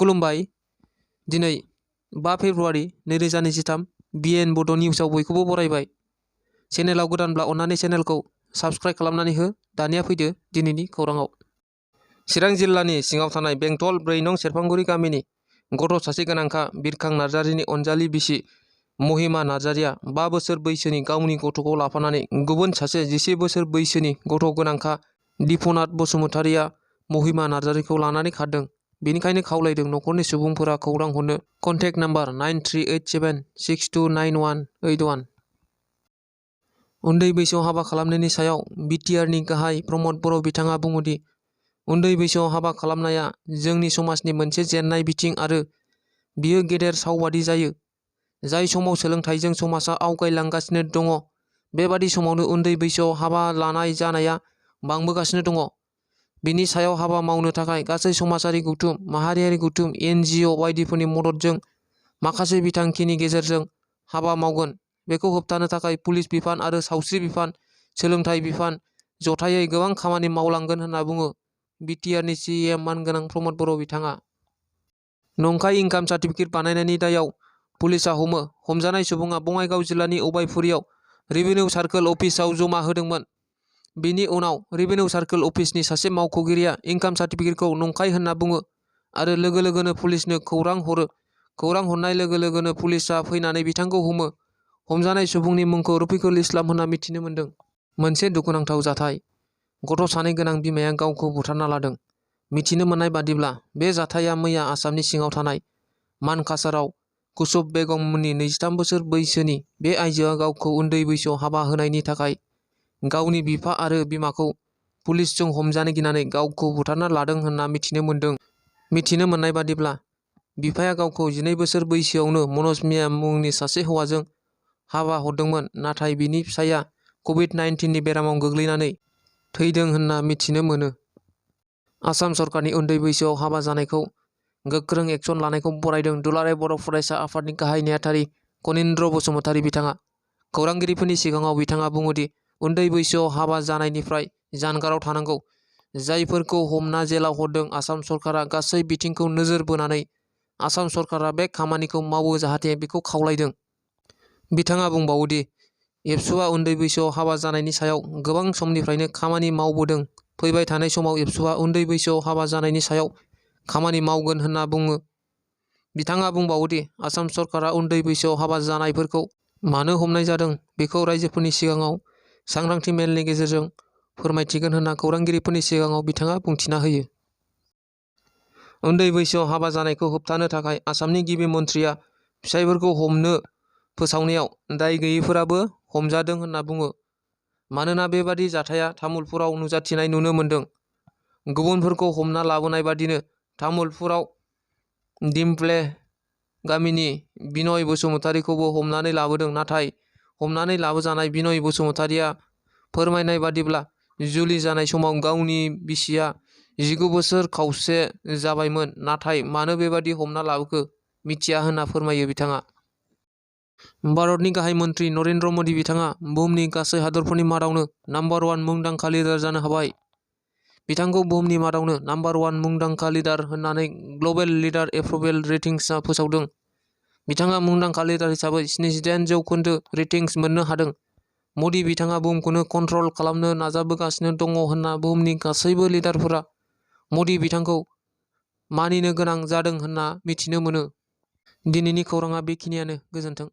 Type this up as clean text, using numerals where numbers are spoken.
खुलुमबाय। दिनै 5 February 2023 BN बड' निउसआव बयखौबो बरायबाय। चेनेलाव गोदानब्ला अन्नानै चेनेलखौ साबस्क्राइब खालामनानै हो। दानिया फैदो दिनैनि खौराङाव। चिरां जिल्लानि सिङाव थानाय बेंटल 4 नं सेरफांगुरि गामिनि गथ' सासे गोनांखा बिरखां नार्जारिनि अनजालि बिसि महिमा नार्जारिया 5 बोसोर बैसोनि गावनि गथ'खौ लाफानानै गुबुन सासे 11 बोसोर बैसोनि गथ' गोनांखा दिपनाथ बसुमतारिया महिमा नार्जारिखौ लानानै खारदों। बेनिखायनो खावलायदों नखरनि सुबुंफोरा खौरां हरनो। Contact number 9387629181। उन्दै बैसोआव हाबा खालामनायनि सायाव बिटिआरनि गाहाय प्रमद बर' बिथाङा बुङोदि उन्दै बैसोआव हाबा खालामनाया जोंनि समाजनि मोनसे जेननाय बिथिं आरो बियो गेदेर सावबादि जायो। जाय समाव सोलोंथाइजों समाजा आवगायलांगासिनो दङ, बेबादि समावनो उन्दै बैसोआव हाबा लानाय जानाया बांबोगासिनो दङ। बिनि सायाव हाबा मावनो थाखाय गासै समाजारि गौथुम, माहारियारि गौथुम, NGO बायदिफोरनि मददजों माखासे बिथांखिनि गेजेरजों हाबा मावगोन। बेखौ होबथानो थाखाय पुलिस बिफान आरो सावस्रि बिफान, सोलोंथाइ बिफान जथायै गोबां खामानि मावलांगोन होनना बुङो बिटिआरनि CEM मानगोनां प्रमद बर' बिथाङा। नंखाय इनकाम सार्टिफिकेट बानायनायनि दायाव पुलिसआ हमो। हमजानाय सुबुङा बङाइगाव जिल्लानि अबायपुरियाव रेभिनिउ सार्कोल अफिसाव जमा होदोंमोन। बिनि उनाव रेभिनिउ सार्कोल अफिसनि सासे मावख'गिरिया इनकाम सार्टिफिकेटखौ नंखाय होनना बुङो आरो लोगो लोगोनो पुलिसनो खौरां हरो। खौरां हरनाय लोगो लोगोनो पुलिसआ फैनानै बिथांखौ हमो। हमजानाय सुबुंनि मुंखौ रफिकुल इस्लाम होनना मिथिनो मोन्दों। मोनसे दुखुनांथाव जाथाय। गथ' सानै गोनां बिमाया गावखौ बुथारना लादों। मिथिनो मोननाय बादिब्ला बे जाथाया मैया आसामनि सिङाव थानाय मानकासाराव कुसुम बेगम मुंनि 23 बोसोर बैसोनि बे आइजोआ गावखौ उन्दै बैसोआव हाबा होनायनि थाखाय गावनि बिफा आरो बिमाखौ पुलिसजों हमजानो गिनानै गावखौ बुथारना लादों होनना मिथिनो मोन्दों। मिथिनो मोननाय बादिब्ला बिफाया गावखौ 12 बोसोर बैसोआवनो मनज मिया मुंनि सासे हौवाजों हाबा हरदोंमोन, नाथाय बिनि फिसायआ COVID-19नि बेरामाव गोग्लैनानै थैदों होनना मिथिनो मोनो। आसाम सरकारनि उन्दै बैसोआव हाबा जानायखौ गोख्रों एक्सन लानायखौ बरायदों दुलाराय बर' फरायसा आफादनि गाहाय नेहाथारि कनिन्द्र बसुमतारी बिथाङा। खौरांगिरिफोरनि सिगाङाव बिथाङा बुङोदि उन्दै बैसोआव हाबा जानायनिफ्राय जानगाराव थानांगौ। जायफोरखौ हमना जेलाव हरदों, आसाम सरकारा गासै बिथिंखौ नोजोर बोनानै आसाम सरकारा बे खामानिखौ मावो जाहाथे बेखौ खावलायदों। बिथाङा बुंबावोदि एबसुआ उन्दै बैसोआव हाबा जानायनि सायाव गोबां समनिफ्रायनो खामानि मावबोदों। फैबाय थानाय समाव एबसुआ उन्दै बैसोआव हाबा जानायनि सायाव खामानि मावगोन होनना बुङो। बिथाङा बुंबावोदि आसाम सरकारा उन्दै बैसोआव हाबा जानायफोरखौ मानो हमनाय जादों बेखौ रायजोफोरनि सिगाङाव सांग्रांथि मेलनि गेजेरजों फोरमायथिगोन होनना खौरांगिरिफोरनि सिगाङाव बिथाङा बुंथिना होयो। उन्दै बैसोआव हाबा जानायखौ होबथानो थाखाय आसामनि गिबि मन्थ्रिया फिसायफोरखौ हमनो फोसावनायाव दाय गैयैफोराबो हमजादों होनना बुङो। मानोना बेबादि जाथाया तामुलपुराव नुजाथिनाय नुनो मोन्दों। गुबुनफोरखौ हमना लाबोनाय बादिनो तामुलपुराव दिमप्ले गामिनि बिनय बसुमतारीखौबो हमनानै लाबोदों। नाथाय हमनानै लाबोजानाय बिनय बसुमतारीया फोरमायनाय बादिब्ला जुलि जानाय समाव गावनि बिसिया 19 बोसोर खावसे जाबायमोन। नाथाय मानो बेबादि हमना लाबोखो मिथिया होनना फोरमायो बिथाङा। भारतनि गाहाय मन्थ्रि नरेन्द्र मदि बिथाङा बुहुमनि गासै हादरफोरनि मादावनो नम्बर 1 मुंदांखा लिडार जानो हाबाय। बिथांखौ बुहुमनि मादावनो नम्बर 1 मुंदांखा लिडार होननानै ग्लबेल लिडार एप्रुभेल रेटिंसआ फोसावदों। बिथाङा मुंदांखा लिडार हिसाबै 78% रेटिंस मोननो हादों। मदि बिथाङा बुहुमखौनो कन्ट्रल खालामनो नाजाबोगासिनो दङ होनना बुहुमनि गासैबो लिडारफोरा मदि बिथांखौ मानिनो गोनां जादों होनना मिथिनो मोनो। दिनैनि खौराङा बेखिनियानो। गोजोन्थों।